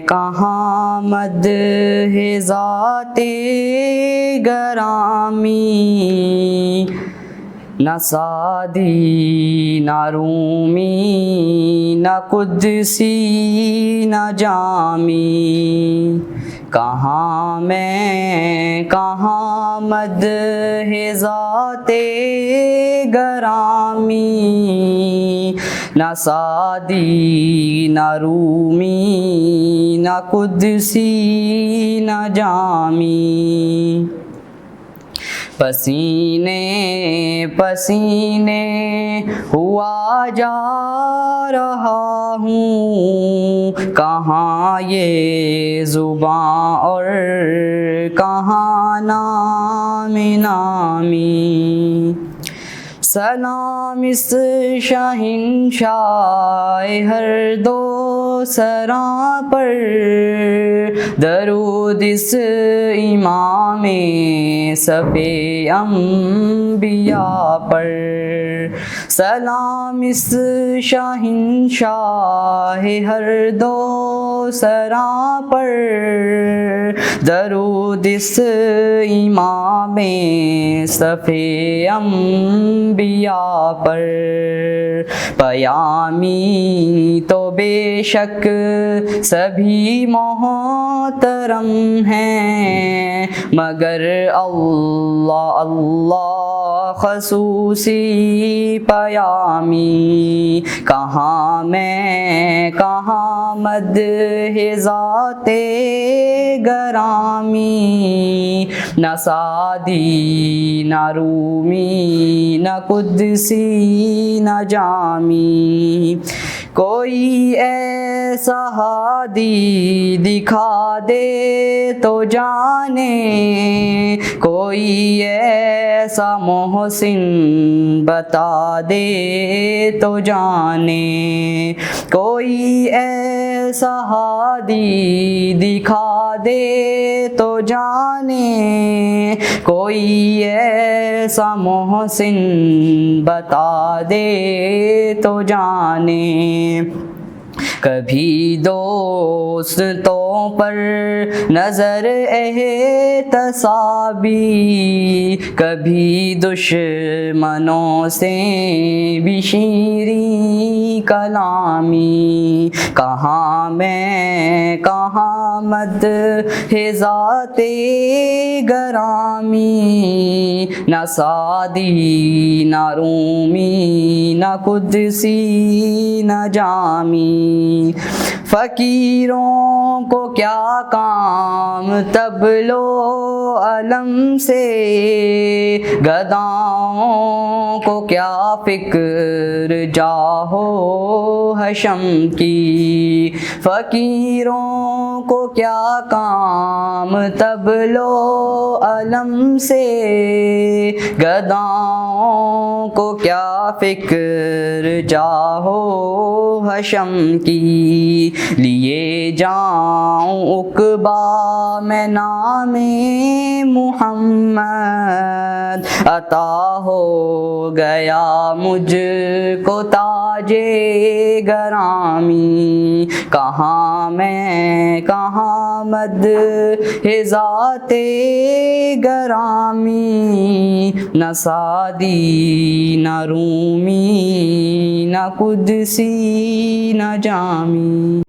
کہاں مدح ذات گرامی، نہ سعدی نہ رومی نہ قدسی نہ جامی، کہاں میں کہاں مدح ذات گرامی، نہ سعدی نہ رومی نہ قدسی نہ جامی، پسینے پسینے ہوا جا رہا ہوں، کہاں یہ زباں اور کہاں نام نامی، سلام اس شہنشاہ ہر دو سراں پر، درود اس امام صف انبیاء پر، سلام اس شہنشاہ ہر دو سراں پر، درود اس امام صف انبیاء پر، پیامی تو بے شک سبھی محترم ہیں، مگر اللہ اللہ خصوصی پیامی، کہاں میں کہاں مدح ذات گرامی، نہ سعدی نہ رومی نہ قدسی نہ جامی، کوئی ایسا ہادی دکھا دے تو جانے، کوئی ایسا محسن بتا دے تو جانے، کوئی ایسا ہادی دکھا دے تو جانے، کوئی ایسا محسن بتا دے تو جانے، کبھی دوستوں پر نظر احتسابی، کبھی دشمنوں سے بھی شیریں کلامی، کہاں میں کہاں مدح ذات گرامی، نہ سعدی نہ رومی نہ قدسی نہ جامی، فقیروں کو کیا کام طبل و علم سے، گداؤں کو کیا فکر جاہ و حشم کی، فقیروں کو کیا کام طبل و علم سے، گداؤں کو کیا فکر جاہ و حشم کی، لیے جاؤں عقبیٰ میں نام محمد، عطا ہو گیا مجھ کو تاج گرامی، کہاں میں کہاں مدح ذات گرامی، نہ سعدی نہ رومی نہ قدسی نہ جامی۔